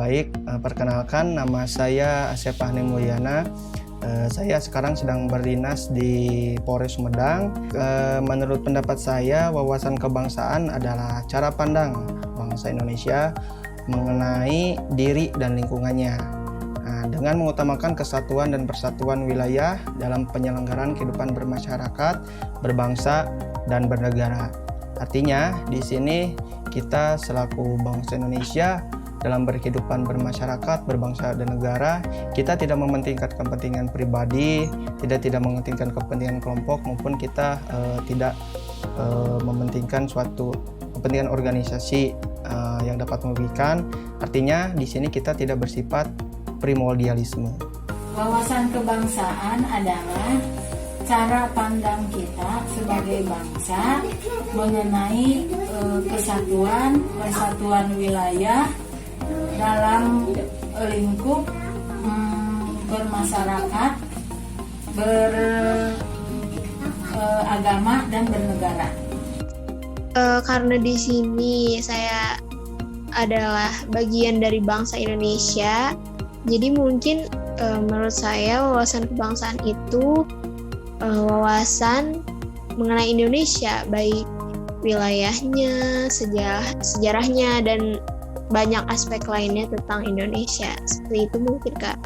Baik, perkenalkan nama saya Asep Fahmi Mulyana. Saya sekarang sedang berdinas di Polres Sumedang. Menurut pendapat saya, wawasan kebangsaan adalah cara pandang bangsa Indonesia mengenai diri dan lingkungannya. Dengan mengutamakan kesatuan dan persatuan wilayah dalam penyelenggaraan kehidupan bermasyarakat, berbangsa, dan bernegara. Artinya, di sini kita selaku bangsa Indonesia dalam berkehidupan bermasyarakat, berbangsa dan negara, kita tidak mementingkan kepentingan pribadi, tidak mementingkan kepentingan kelompok, maupun kita tidak mementingkan suatu kepentingan organisasi yang dapat merugikan. Artinya di sini kita tidak bersifat primordialisme. Wawasan kebangsaan adalah cara pandang kita sebagai bangsa mengenai persatuan wilayah dalam lingkup bermasyarakat, beragama dan bernegara. Karena di sini saya adalah bagian dari bangsa Indonesia, jadi mungkin menurut saya wawasan kebangsaan itu wawasan mengenai Indonesia, baik wilayahnya, sejarahnya, dan banyak aspek lainnya tentang Indonesia. Seperti itu mungkin, Kak.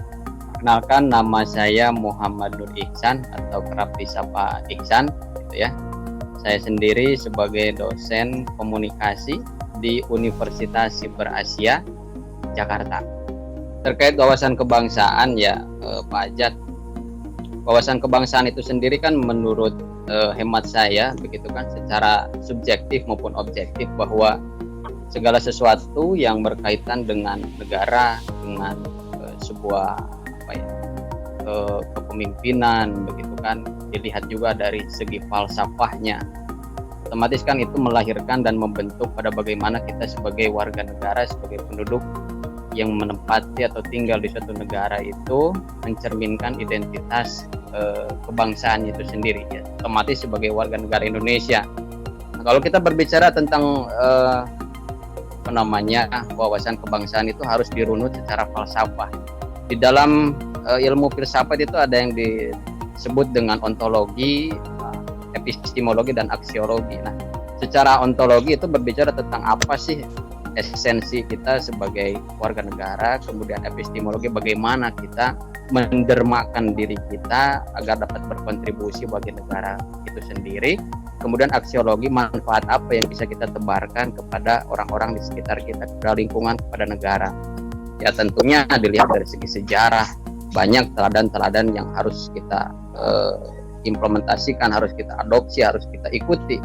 Kenalkan, nama saya Muhammad Nur Ihsan atau kerap disapa Ihsan, gitu ya. Saya sendiri sebagai dosen komunikasi di Universitas Siber Asia, Jakarta. Terkait wawasan kebangsaan ya, Pak Ajat, wawasan kebangsaan itu sendiri kan menurut hemat saya begitu kan, secara subjektif maupun objektif, bahwa segala sesuatu yang berkaitan dengan negara, dengan sebuah kepemimpinan begitu kan, dilihat juga dari segi falsafahnya. Otomatis kan itu melahirkan dan membentuk pada bagaimana kita sebagai warga negara, sebagai penduduk yang menempati atau tinggal di suatu negara itu mencerminkan identitas kebangsaan itu sendiri ya. Otomatis sebagai warga negara Indonesia. Nah, kalau kita berbicara tentang wawasan kebangsaan itu harus dirunut secara falsafah. Di dalam ilmu filsafat itu ada yang disebut dengan ontologi, epistemologi, dan aksiologi. Nah, secara ontologi itu berbicara tentang apa sih esensi kita sebagai warga negara, kemudian epistemologi bagaimana kita mendermakan diri kita agar dapat berkontribusi bagi negara itu sendiri, kemudian aksiologi manfaat apa yang bisa kita tebarkan kepada orang-orang di sekitar kita, kepada lingkungan, kepada negara. Ya tentunya dilihat dari segi sejarah, banyak teladan-teladan yang harus kita implementasikan, harus kita adopsi, harus kita ikuti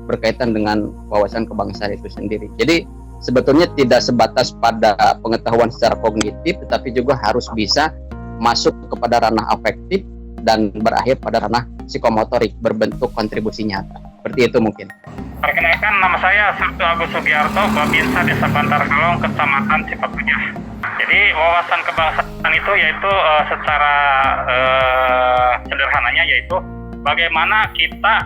berkaitan dengan wawasan kebangsaan itu sendiri. Jadi sebetulnya tidak sebatas pada pengetahuan secara kognitif, tetapi juga harus bisa masuk kepada ranah afektif dan berakhir pada ranah psikomotorik, berbentuk kontribusi nyata. Seperti itu mungkin. Perkenalkan, nama saya Sabtu Agus Sugiarto, Babinsa Desa Bantar Kalong, Kecamatan Cipatujah. Jadi wawasan kebangsaan itu yaitu secara sederhananya yaitu bagaimana kita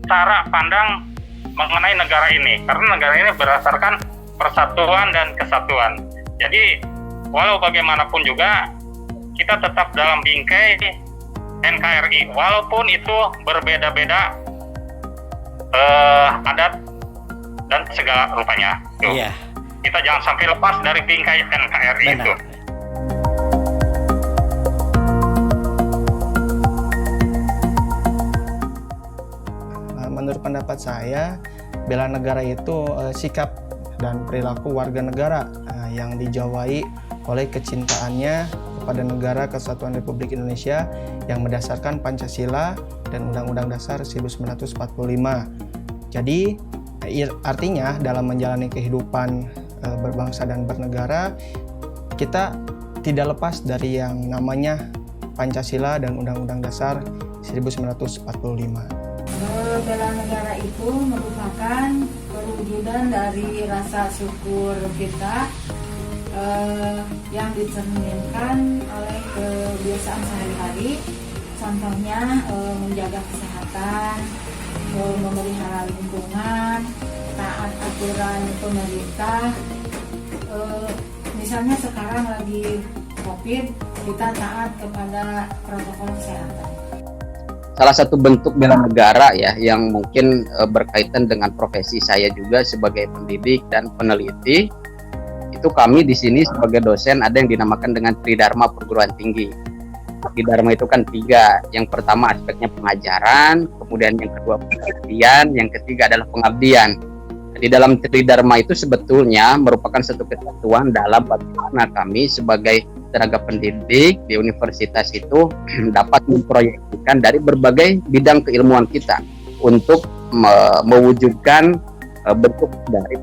cara pandang mengenai negara ini, karena negara ini berdasarkan persatuan dan kesatuan. Jadi walau bagaimanapun juga kita tetap dalam bingkai NKRI, walaupun itu berbeda-beda adat dan segala rupanya. Iya. Kita jangan sampai lepas dari bingkai NKRI. Benar. Itu. Menurut pendapat saya, bela negara itu sikap dan perilaku warga negara yang dijawai oleh kecintaannya kepada negara Kesatuan Republik Indonesia yang berdasarkan Pancasila dan Undang-Undang Dasar 1945. Jadi artinya dalam menjalani kehidupan berbangsa dan bernegara, kita tidak lepas dari yang namanya Pancasila dan Undang-Undang Dasar 1945. Bela negara itu merupakan perwujudan dari rasa syukur kita yang dicerminkan oleh kebiasaan sehari-hari. Contohnya menjaga kesehatan, memelihara lingkungan, taat aturan pemerintah, Misalnya sekarang lagi COVID, kita taat kepada protokol kesehatan. Salah satu bentuk bela negara ya yang mungkin berkaitan dengan profesi saya juga sebagai pendidik dan peneliti, itu kami di sini sebagai dosen ada yang dinamakan dengan Tridharma perguruan tinggi. Tridharma itu kan 3. Yang pertama aspeknya pengajaran, kemudian yang kedua pengabdian, yang ketiga adalah pengabdian. Di dalam Tridharma itu sebetulnya merupakan satu kesatuan dalam bagaimana kami sebagai tenaga pendidik di universitas itu dapat memproyeksikan dari berbagai bidang keilmuan kita untuk mewujudkan bentuk dari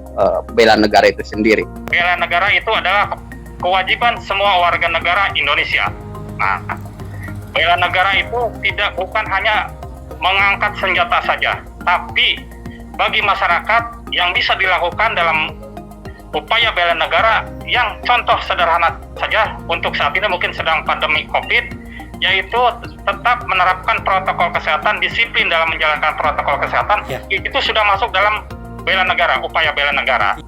bela negara itu sendiri. Bela negara itu adalah kewajiban semua warga negara Indonesia. Nah, bela negara itu bukan hanya mengangkat senjata saja, tapi bagi masyarakat yang bisa dilakukan dalam upaya bela negara yang contoh sederhana saja untuk saat ini mungkin sedang pandemi COVID, yaitu tetap menerapkan protokol kesehatan, disiplin dalam menjalankan protokol kesehatan, itu sudah masuk dalam bela negara, upaya bela negara.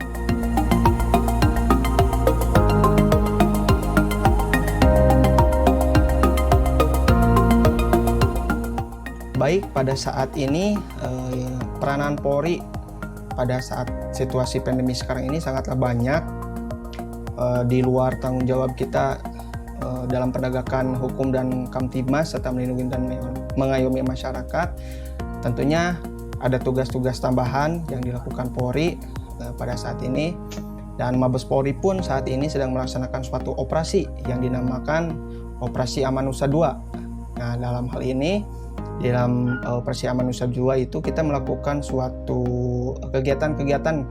Baik, pada saat ini peranan Polri pada saat situasi pandemi sekarang ini sangatlah banyak di luar tanggung jawab kita dalam penegakan hukum dan Kamtibmas serta melindungi dan mengayomi masyarakat. Tentunya ada tugas-tugas tambahan yang dilakukan Polri pada saat ini, dan Mabes Polri pun saat ini sedang melaksanakan suatu operasi yang dinamakan Operasi Amanusa 2. Nah, dalam hal ini dalam Operasi Amanusa 2 itu kita melakukan suatu kegiatan-kegiatan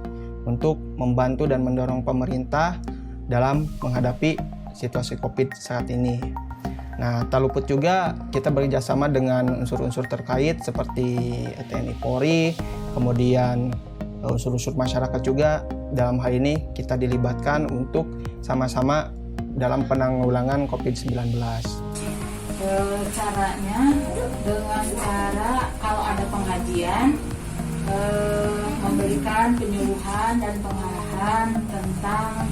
untuk membantu dan mendorong pemerintah dalam menghadapi situasi COVID saat ini. Nah, tak luput juga kita bekerjasama dengan unsur-unsur terkait seperti TNI Polri, kemudian unsur-unsur masyarakat juga. Dalam hal ini kita dilibatkan untuk sama-sama dalam penanggulangan COVID-19. Caranya dengan cara kalau ada pengajian memberikan penyuluhan dan pengarahan tentang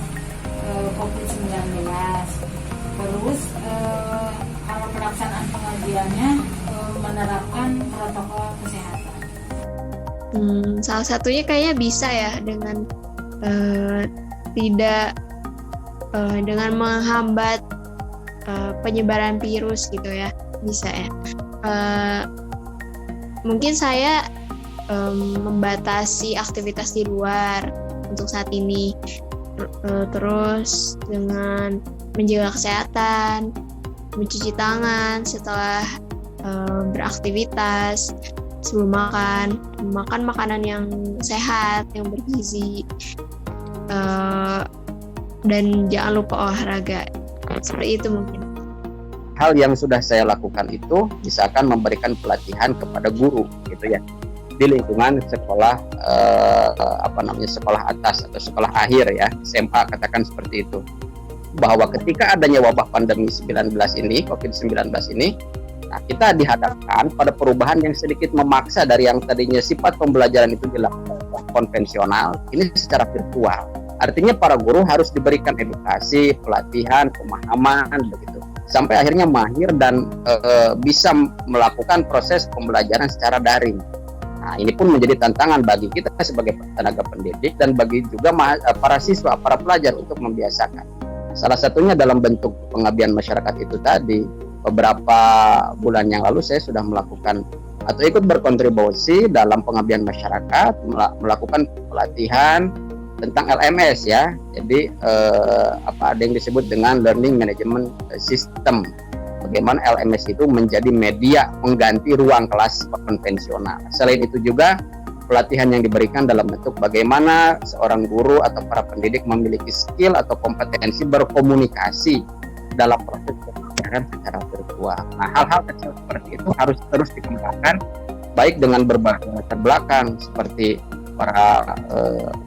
COVID-19. Terus kalau pelaksanaan pengajiannya menerapkan protokol kesehatan. Salah satunya kayaknya bisa ya dengan tidak dengan menghambat penyebaran virus gitu ya, bisa ya. Mungkin saya membatasi aktivitas di luar untuk saat ini, terus dengan menjaga kesehatan, mencuci tangan setelah beraktivitas, sebelum makan makanan yang sehat, yang bergizi, dan jangan lupa olahraga. Seperti itu mungkin. Hal yang sudah saya lakukan itu misalkan memberikan pelatihan kepada guru gitu ya di lingkungan sekolah sekolah atas atau sekolah akhir ya, SMA katakan seperti itu, bahwa ketika adanya wabah pandemi 19 ini, COVID-19 ini, nah kita dihadapkan pada perubahan yang sedikit memaksa dari yang tadinya sifat pembelajaran itu dilakukan konvensional ini secara virtual. Artinya para guru harus diberikan edukasi, pelatihan, pemahaman begitu, sampai akhirnya mahir dan bisa melakukan proses pembelajaran secara daring. Nah, ini pun menjadi tantangan bagi kita sebagai tenaga pendidik dan bagi juga para siswa, para pelajar untuk membiasakan. Salah satunya dalam bentuk pengabdian masyarakat itu tadi, beberapa bulan yang lalu saya sudah melakukan atau ikut berkontribusi dalam pengabdian masyarakat, melakukan pelatihan tentang LMS ya. Jadi ada yang disebut dengan Learning Management System. Bagaimana LMS itu menjadi media pengganti ruang kelas konvensional. Selain itu juga pelatihan yang diberikan dalam bentuk bagaimana seorang guru atau para pendidik memiliki skill atau kompetensi berkomunikasi dalam proses pembelajaran secara virtual. Nah, hal-hal kecil seperti itu harus terus dikembangkan, baik dengan berbagai latar belakang seperti para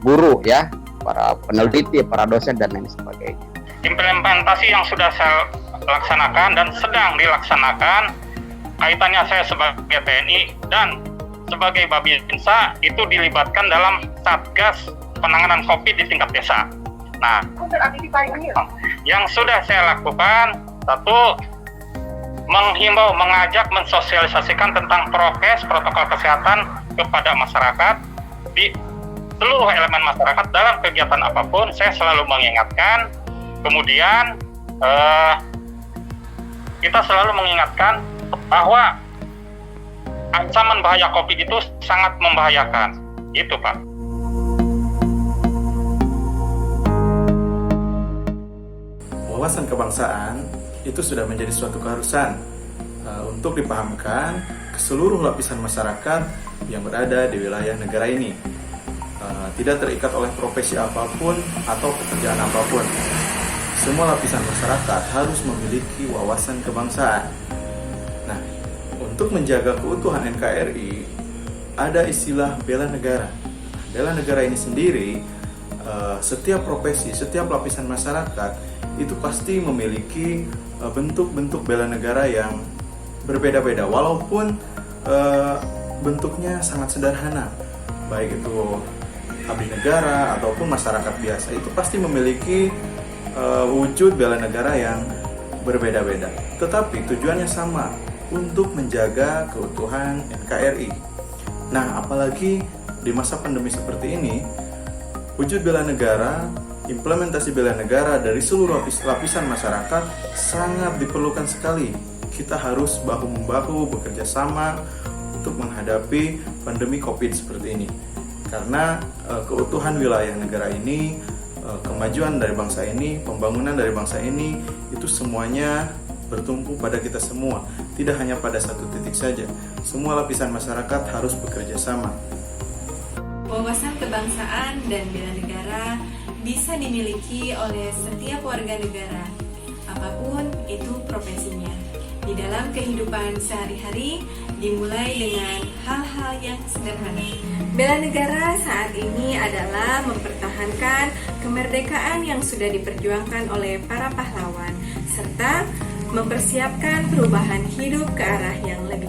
guru ya, para peneliti, para dosen dan lain sebagainya. Implementasi yang sudah saya laksanakan dan sedang dilaksanakan, kaitannya saya sebagai TNI dan sebagai Babinsa itu dilibatkan dalam Satgas penanganan COVID di tingkat desa. Nah, yang sudah saya lakukan, satu, menghimbau, mengajak, mensosialisasikan tentang prokes, protokol kesehatan kepada masyarakat di seluruh elemen masyarakat dalam kegiatan apapun. Saya selalu mengingatkan. Kemudian kita selalu mengingatkan bahwa ancaman bahaya COVID itu sangat membahayakan. Itu, Pak. Wawasan kebangsaan itu sudah menjadi suatu keharusan untuk dipahamkan ke seluruh lapisan masyarakat yang berada di wilayah negara ini. Tidak terikat oleh profesi apapun atau pekerjaan apapun. Semua lapisan masyarakat harus memiliki wawasan kebangsaan. Nah, untuk menjaga keutuhan NKRI, ada istilah bela negara. Bela negara ini sendiri, setiap profesi, setiap lapisan masyarakat itu pasti memiliki bentuk-bentuk bela negara yang berbeda-beda, walaupun bentuknya sangat sederhana. Baik itu abdi negara ataupun masyarakat biasa, itu pasti memiliki wujud bela negara yang berbeda-beda. Tetapi tujuannya sama, untuk menjaga keutuhan NKRI. Nah, apalagi di masa pandemi seperti ini, wujud bela negara, implementasi bela negara dari seluruh lapisan masyarakat sangat diperlukan sekali. Kita harus bahu-membahu bekerja sama untuk menghadapi pandemi COVID seperti ini. Karena keutuhan wilayah negara ini, kemajuan dari bangsa ini, pembangunan dari bangsa ini, itu semuanya bertumpu pada kita semua. Tidak hanya pada satu titik saja. Semua lapisan masyarakat harus bekerja sama. Wawasan kebangsaan dan bela negara bisa dimiliki oleh setiap warga negara, apapun itu profesinya. Di dalam kehidupan sehari-hari, dimulai dengan hal-hal yang sederhana. Bela negara saat ini adalah mempertahankan kemerdekaan yang sudah diperjuangkan oleh para pahlawan, serta mempersiapkan perubahan hidup ke arah yang lebih